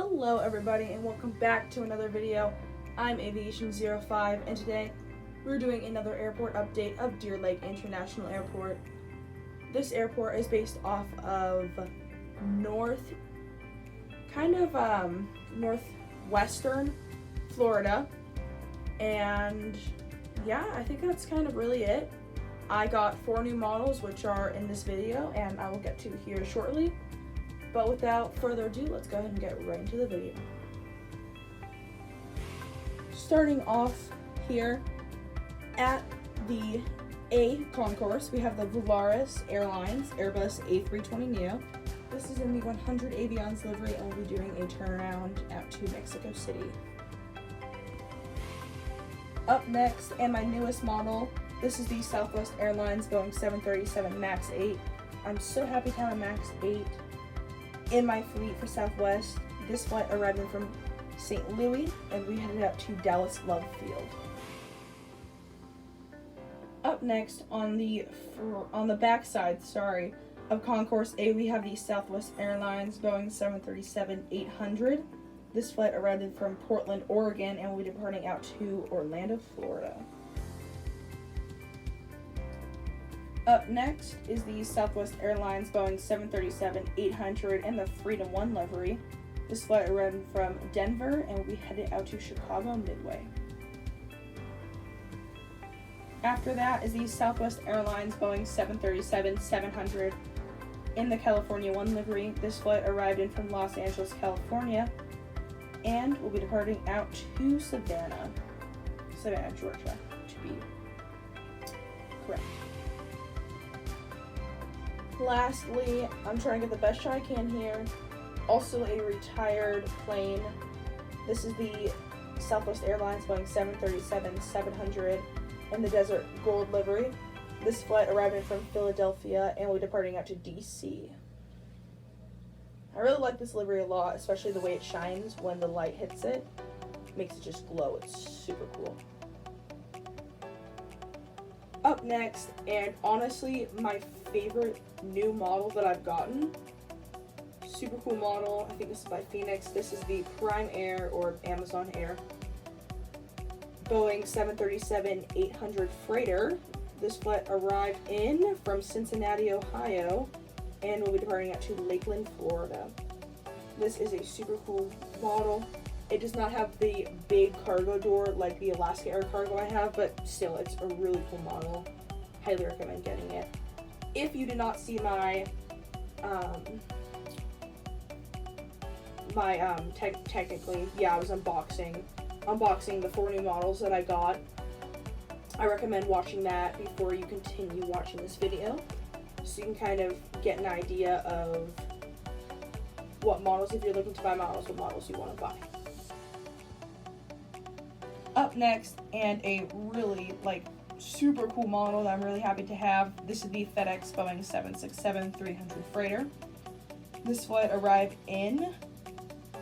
Hello everybody and welcome back to another video. I'm Aviation05 and today we're doing another airport update of Deer Lake International Airport. This airport is based off of northwestern Florida, and yeah, I think that's kind of really it. I got 4 new models which are in this video and I will get to here shortly. But without further ado, let's go ahead and get right into the video. Starting off here at the A concourse, we have the Volaris Airlines Airbus A320neo. This is in the 100 Avions livery and we'll be doing a turnaround out to Mexico City. Up next, and my newest model, this is the Southwest Airlines Boeing 737 MAX 8. I'm so happy to have a MAX 8 in my fleet for Southwest. This flight arriving from St. Louis and we headed out to Dallas Love Field. Up next on the backside, of Concourse A, we have the Southwest Airlines Boeing 737-800. This flight arrived from Portland, Oregon, and we'll be departing out to Orlando, Florida. Up next is the Southwest Airlines Boeing 737-800 and the Freedom 1 livery. This flight arrived from Denver and we headed out to Chicago Midway. After that is the Southwest Airlines Boeing 737-700 in the California 1 livery. This flight arrived in from Los Angeles, California, and we'll be departing out to Savannah, Georgia, to be correct. Lastly, I'm trying to get the best shot I can here. Also a retired plane. This is the Southwest Airlines Boeing 737-700 in the Desert Gold livery. This flight arriving from Philadelphia and we're departing out to DC. I really like this livery a lot, especially the way it shines when the light hits it. Makes it just glow. It's super cool. Up next, and honestly my favorite new model that I've gotten, super cool model, I think this is by Phoenix. This is the Prime Air or Amazon Air Boeing 737-800 freighter. This flight arrived in from Cincinnati, Ohio, and we'll be departing out to Lakeland, Florida. This is a super cool model. It does not have the big cargo door like the Alaska Air Cargo I have, but still, it's a really cool model. Highly recommend getting it. If you did not see technically, I was unboxing the 4 new models that I got. I recommend watching that before you continue watching this video, so you can kind of get an idea of what models, if you're looking to buy models, what models you want to buy. Up next, and a really super cool model that I'm really happy to have. This is the FedEx Boeing 767-300 freighter. This flight arrived in,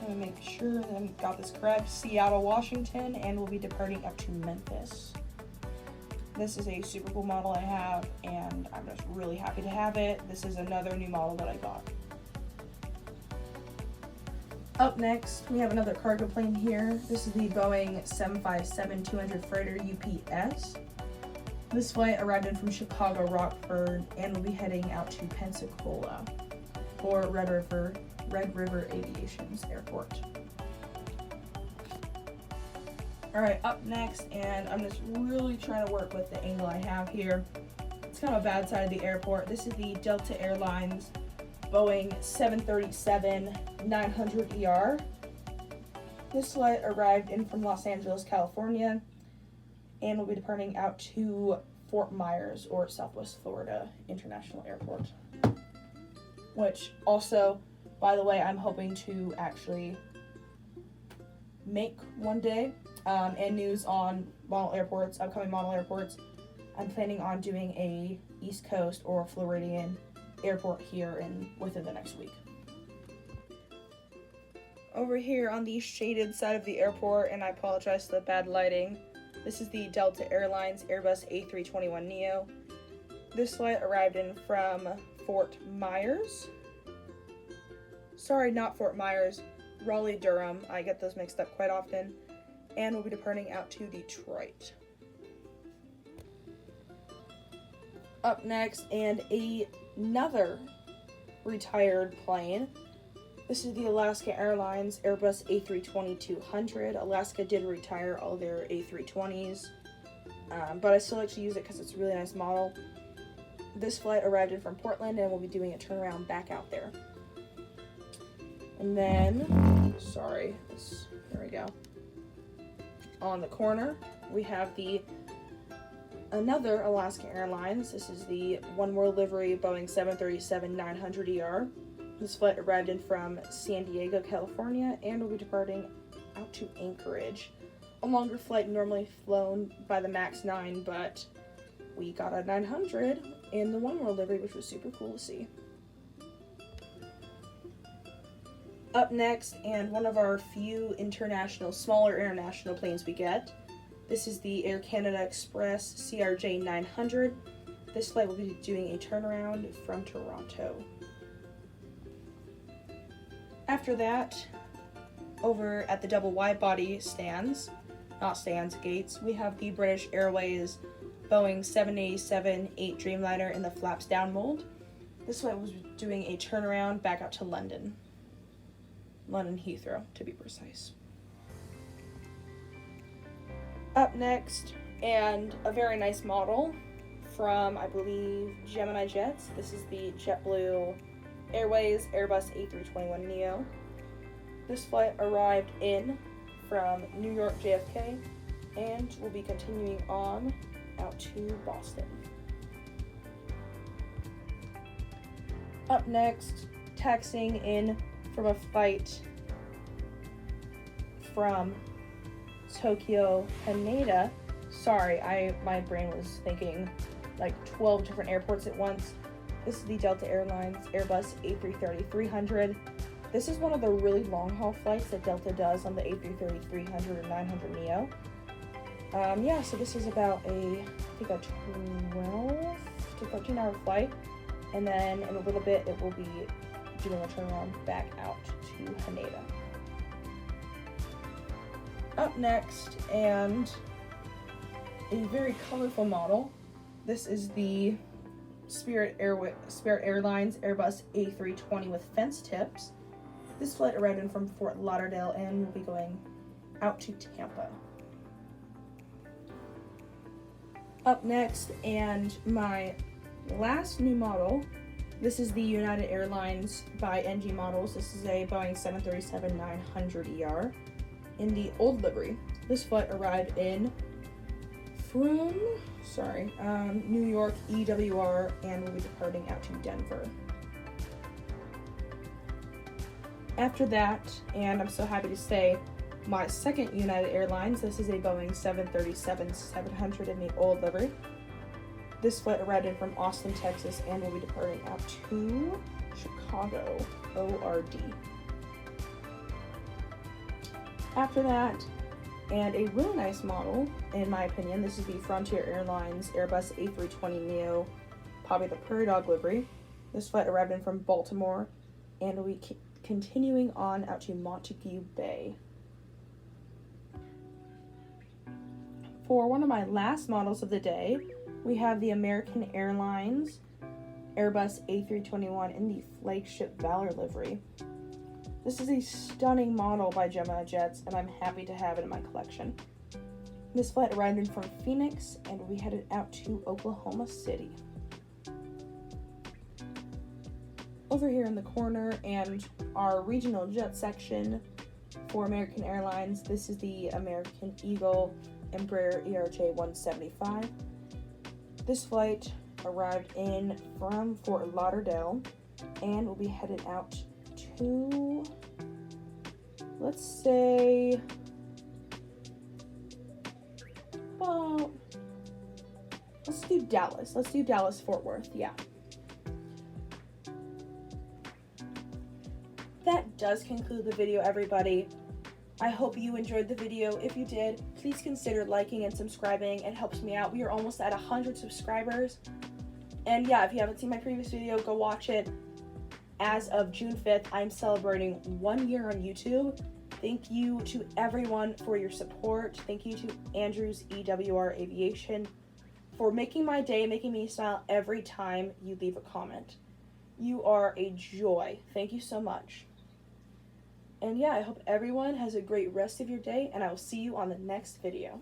let me make sure that I got this correct, Seattle, Washington, and we'll be departing up to Memphis. This is a super cool model I have, and I'm just really happy to have it. This is another new model that I got. Up next, we have another cargo plane here. This is the Boeing 757-200 freighter UPS. This flight arrived in from Chicago Rockford and will be heading out to Pensacola for Red River Aviation's airport. Alright, up next, and I'm just really trying to work with the angle I have here. It's kind of a bad side of the airport. This is the Delta Airlines Boeing 737-900ER. This flight arrived in from Los Angeles, California, and will be departing out to Fort Myers or Southwest Florida International Airport. Which also, by the way, I'm hoping to actually make one day. And news on upcoming model airports. I'm planning on doing a East Coast or Floridian airport here within the next week. Over here on the shaded side of the airport, and I apologize for the bad lighting, this is the Delta Airlines Airbus A321neo. This flight arrived in from Fort Myers. Sorry, not Fort Myers. Raleigh-Durham. I get those mixed up quite often. And we'll be departing out to Detroit. Up next, and another retired plane. This is the Alaska Airlines Airbus A320-200. Alaska did retire all their A320s, but I still like to use it because it's a really nice model. This flight arrived in from Portland, and we'll be doing a turnaround back out there. And then, there we go. On the corner, we have another Alaska Airlines. This is the One World livery Boeing 737-900ER. This flight arrived in from San Diego, California, and will be departing out to Anchorage. A longer flight normally flown by the MAX 9, but we got a 900 in the One World livery, which was super cool to see. Up next, and one of our few smaller international planes we get. This is the Air Canada Express CRJ 900. This flight will be doing a turnaround from Toronto. After that, over at the double wide body gates, we have the British Airways Boeing 787-8 Dreamliner in the flaps down mold. This flight was doing a turnaround back out to London Heathrow, to be precise. Up next, and a very nice model from, I believe, Gemini Jets. This is the JetBlue Airways Airbus A321neo. This flight arrived in from New York JFK and will be continuing on out to Boston. Up next, taxiing in from a flight from Tokyo, Haneda. My brain was thinking like 12 different airports at once. This is the Delta Airlines Airbus A330-300. This is one of the really long-haul flights that Delta does on the A330-300 or 900neo. So this is about a 12 to 13 hour flight, and then in a little bit it will be doing a turnaround back out to Haneda. Up next, and a very colorful model. This is the Spirit Airlines Airbus A320 with fence tips. This flight arrived in from Fort Lauderdale and will be going out to Tampa. Up next, and my last new model, this is the United Airlines by NG Models. This is a Boeing 737-900ER in the old livery. This flight arrived in from, New York EWR and will be departing out to Denver. After that, and I'm so happy to say, my second United Airlines, this is a Boeing 737-700 in the old livery. This flight arrived in from Austin, Texas, and will be departing out to Chicago, ORD. After that, and a really nice model, in my opinion, this is the Frontier Airlines Airbus A320neo, probably the Prairie Dog livery. This flight arrived in from Baltimore, and will be continuing on out to Montague Bay. For one of my last models of the day, we have the American Airlines Airbus A321 in the flagship Valor livery. This is a stunning model by Gemini Jets, and I'm happy to have it in my collection. This flight arrived in from Phoenix and we headed out to Oklahoma City. Over here in the corner, and our regional jet section for American Airlines, this is the American Eagle Embraer ERJ-175. This flight arrived in from Fort Lauderdale and will be headed out to, let's say, well, let's do Dallas. Let's do Dallas-Fort Worth, yeah. That does conclude the video, everybody. I hope you enjoyed the video. If you did, please consider liking and subscribing. It helps me out. We are almost at 100 subscribers. And yeah, if you haven't seen my previous video, go watch it. as of June 5th, I'm celebrating 1 year on YouTube. Thank you to everyone for your support. Thank you to Andrews EWR Aviation for making my day, making me smile every time you leave a comment. You are a joy. Thank you so much. And yeah, I hope everyone has a great rest of your day, and I will see you on the next video.